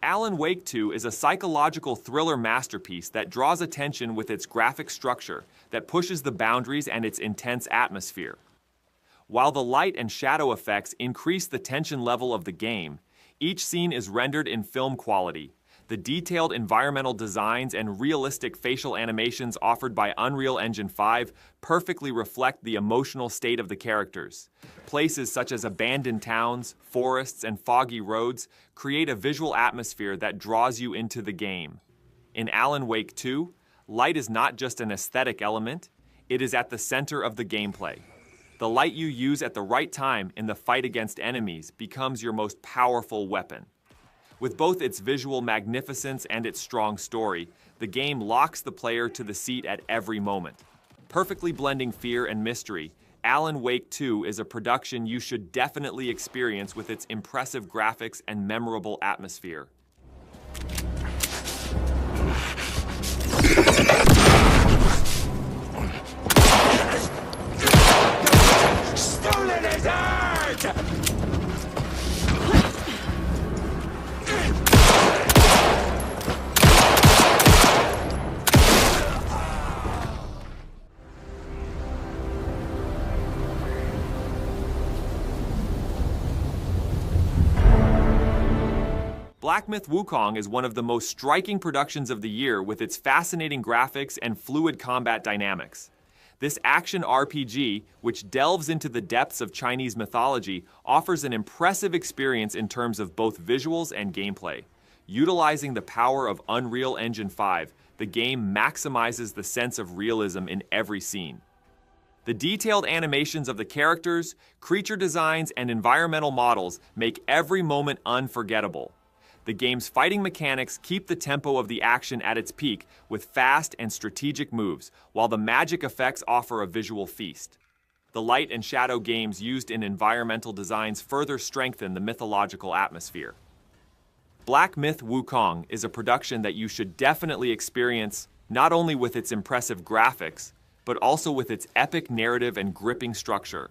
Alan Wake 2 is a psychological thriller masterpiece that draws attention with its graphic structure that pushes the boundaries and its intense atmosphere. While the light and shadow effects increase the tension level of the game, each scene is rendered in film quality. The detailed environmental designs and realistic facial animations offered by Unreal Engine 5 perfectly reflect the emotional state of the characters. Places such as abandoned towns, forests, and foggy roads create a visual atmosphere that draws you into the game. In Alan Wake 2, light is not just an aesthetic element, it is at the center of the gameplay. The light you use at the right time in the fight against enemies becomes your most powerful weapon. With both its visual magnificence and its strong story, the game locks the player to the seat at every moment. Perfectly blending fear and mystery, Alan Wake 2 is a production you should definitely experience with its impressive graphics and memorable atmosphere. Stolen his heart! Black Myth: Wukong is one of the most striking productions of the year with its fascinating graphics and fluid combat dynamics. This action RPG, which delves into the depths of Chinese mythology, offers an impressive experience in terms of both visuals and gameplay. Utilizing the power of Unreal Engine 5, the game maximizes the sense of realism in every scene. The detailed animations of the characters, creature designs, and environmental models make every moment unforgettable. The game's fighting mechanics keep the tempo of the action at its peak with fast and strategic moves, while the magic effects offer a visual feast. The light and shadow games used in environmental designs further strengthen the mythological atmosphere. Black Myth: Wukong is a production that you should definitely experience not only with its impressive graphics, but also with its epic narrative and gripping structure.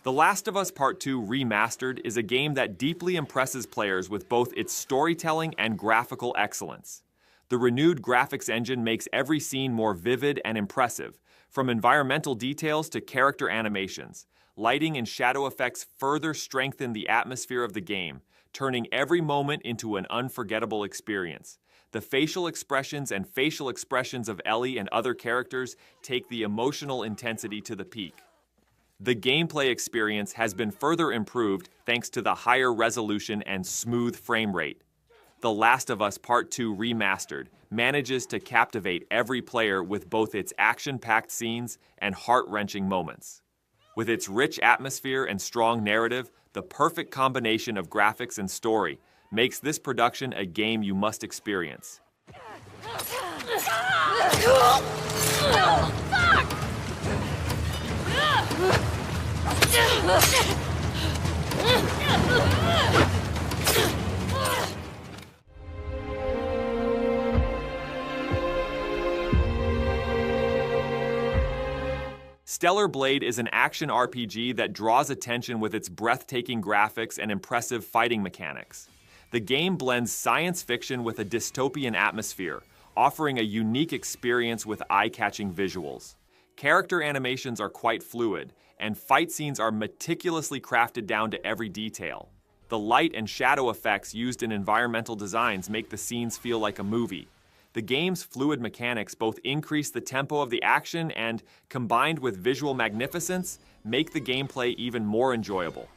The Last of Us Part 2 Remastered is a game that deeply impresses players with both its storytelling and graphical excellence. The renewed graphics engine makes every scene more vivid and impressive, from environmental details to character animations. Lighting and shadow effects further strengthen the atmosphere of the game, turning every moment into an unforgettable experience. The facial expressions and facial expressions of Ellie and other characters take the emotional intensity to the peak. The gameplay experience has been further improved thanks to the higher resolution and smooth frame rate. The Last of Us Part 2 Remastered manages to captivate every player with both its action-packed scenes and heart-wrenching moments. With its rich atmosphere and strong narrative, the perfect combination of graphics and story makes this production a game you must experience. Stellar Blade is an action RPG that draws attention with its breathtaking graphics and impressive fighting mechanics. The game blends science fiction with a dystopian atmosphere, offering a unique experience with eye-catching visuals. Character animations are quite fluid, and fight scenes are meticulously crafted down to every detail. The light and shadow effects used in environmental designs make the scenes feel like a movie. The game's fluid mechanics both increase the tempo of the action and, combined with visual magnificence, make the gameplay even more enjoyable.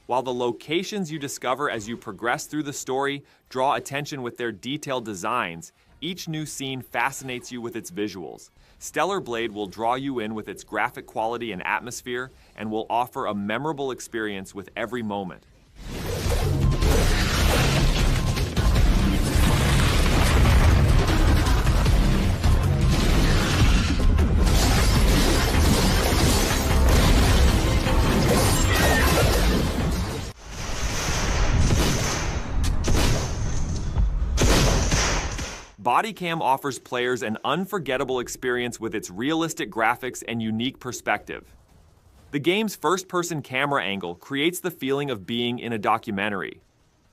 While the locations you discover as you progress through the story draw attention with their detailed designs, each new scene fascinates you with its visuals. Stellar Blade will draw you in with its graphic quality and atmosphere and will offer a memorable experience with every moment. Bodycam offers players an unforgettable experience with its realistic graphics and unique perspective. The game's first-person camera angle creates the feeling of being in a documentary.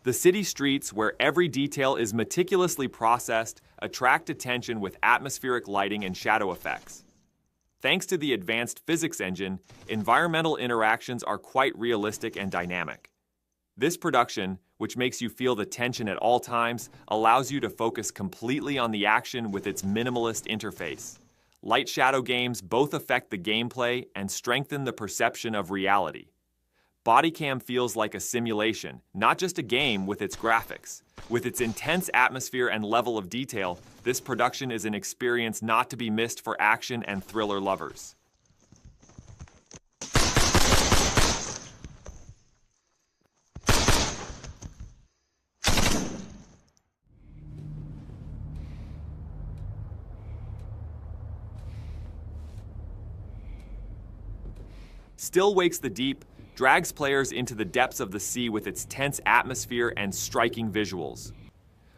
The city streets, where every detail is meticulously processed, attract attention with atmospheric lighting and shadow effects. Thanks to the advanced physics engine, environmental interactions are quite realistic and dynamic. This production, which makes you feel the tension at all times, allows you to focus completely on the action with its minimalist interface. Light-shadow games both affect the gameplay and strengthen the perception of reality. Bodycam feels like a simulation, not just a game with its graphics. With its intense atmosphere and level of detail, this production is an experience not to be missed for action and thriller lovers. Still Wakes the Deep drags players into the depths of the sea with its tense atmosphere and striking visuals.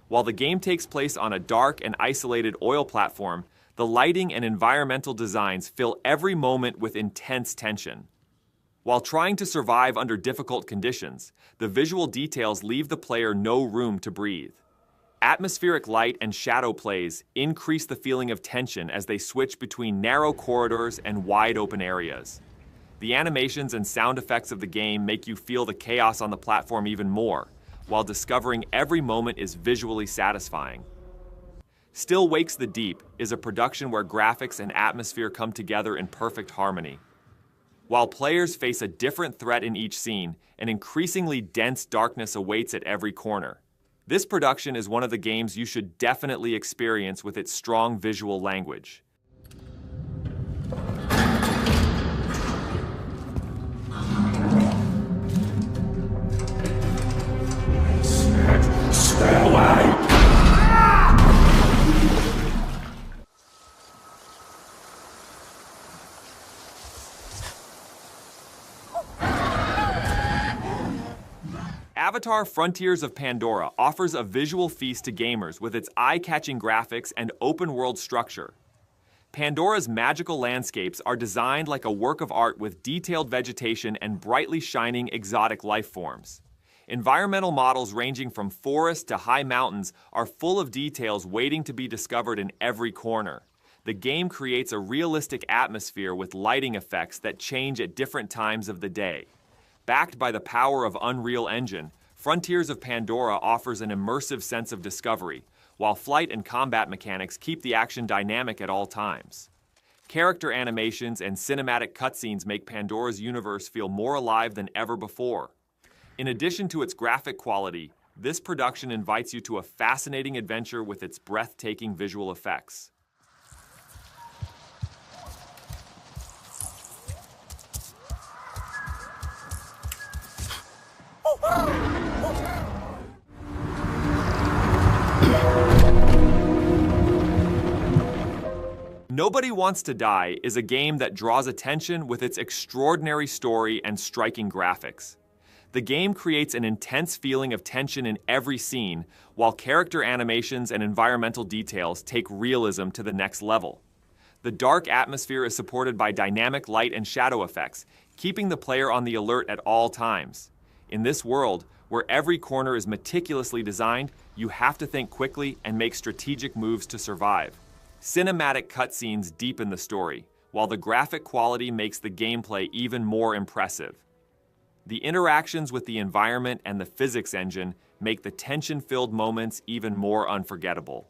While the game takes place on a dark and isolated oil platform, the lighting and environmental designs fill every moment with intense tension. While trying to survive under difficult conditions, the visual details leave the player no room to breathe. Atmospheric light and shadow plays increase the feeling of tension as they switch between narrow corridors and wide open areas. The animations and sound effects of the game make you feel the chaos on the platform even more, while discovering every moment is visually satisfying. Still Wakes the Deep is a production where graphics and atmosphere come together in perfect harmony. While players face a different threat in each scene, an increasingly dense darkness awaits at every corner. This production is one of the games you should definitely experience with its strong visual language. Stay away! Avatar: Frontiers of Pandora offers a visual feast to gamers with its eye-catching graphics and open-world structure. Pandora's magical landscapes are designed like a work of art with detailed vegetation and brightly shining exotic life forms. Environmental models ranging from forests to high mountains are full of details waiting to be discovered in every corner. The game creates a realistic atmosphere with lighting effects that change at different times of the day. Backed by the power of Unreal Engine, Frontiers of Pandora offers an immersive sense of discovery, while flight and combat mechanics keep the action dynamic at all times. Character animations and cinematic cutscenes make Pandora's universe feel more alive than ever before. In addition to its graphic quality, this production invites you to a fascinating adventure with its breathtaking visual effects. Nobody Wants to Die is a game that draws attention with its extraordinary story and striking graphics. The game creates an intense feeling of tension in every scene, while character animations and environmental details take realism to the next level. The dark atmosphere is supported by dynamic light and shadow effects, keeping the player on the alert at all times. In this world, where every corner is meticulously designed, you have to think quickly and make strategic moves to survive. Cinematic cutscenes deepen the story, while the graphic quality makes the gameplay even more impressive. The interactions with the environment and the physics engine make the tension-filled moments even more unforgettable.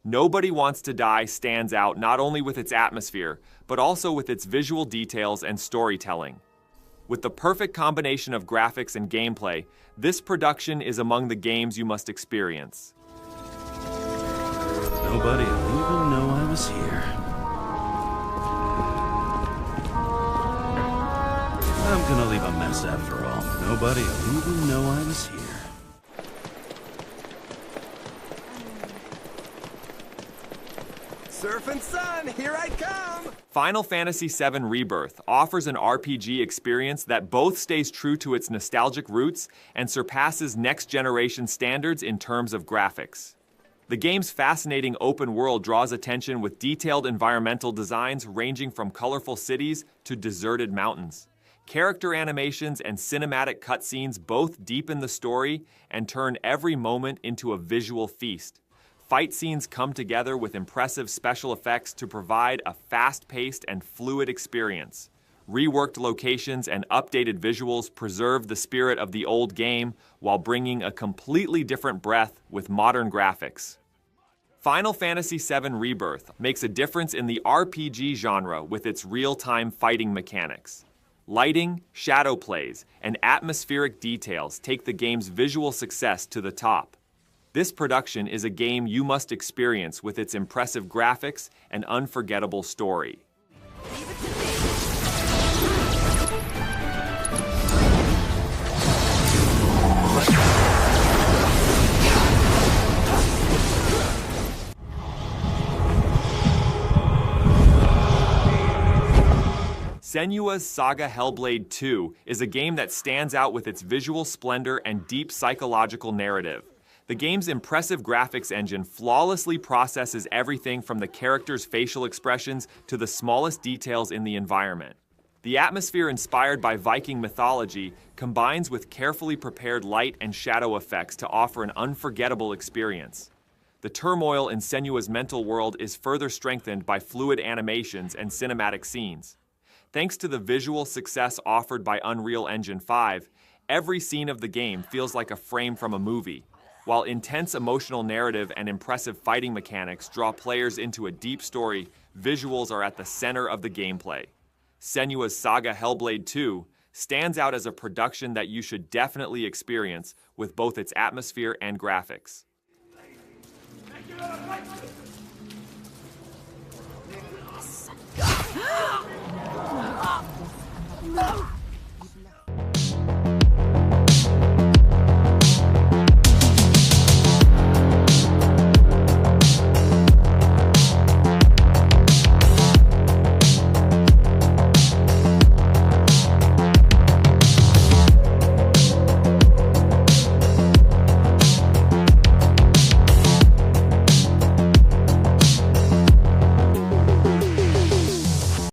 Nobody Wants to Die stands out not only with its atmosphere, but also with its visual details and storytelling. With the perfect combination of graphics and gameplay, this production is among the games you must experience. Nobody will even know I was here. I'm gonna leave a mess after all. Nobody will even know I was here. Surfing sun, here I come! Final Fantasy VII Rebirth offers an RPG experience that both stays true to its nostalgic roots and surpasses next-generation standards in terms of graphics. The game's fascinating open world draws attention with detailed environmental designs ranging from colorful cities to deserted mountains. Character animations and cinematic cutscenes both deepen the story and turn every moment into a visual feast. Fight scenes come together with impressive special effects to provide a fast-paced and fluid experience. Reworked locations and updated visuals preserve the spirit of the old game while bringing a completely different breath with modern graphics. Final Fantasy VII Rebirth makes a difference in the RPG genre with its real-time fighting mechanics. Lighting, shadow plays, and atmospheric details take the game's visual success to the top. This production is a game you must experience with its impressive graphics and unforgettable story. Senua's Saga Hellblade 2 is a game that stands out with its visual splendor and deep psychological narrative. The game's impressive graphics engine flawlessly processes everything from the characters' facial expressions to the smallest details in the environment. The atmosphere inspired by Viking mythology combines with carefully prepared light and shadow effects to offer an unforgettable experience. The turmoil in Senua's mental world is further strengthened by fluid animations and cinematic scenes. Thanks to the visual success offered by Unreal Engine 5, every scene of the game feels like a frame from a movie, while intense emotional narrative and impressive fighting mechanics draw players into a deep story. Visuals are at the center of the gameplay. Senua's Saga Hellblade 2 stands out as a production that you should definitely experience with both its atmosphere and graphics. No!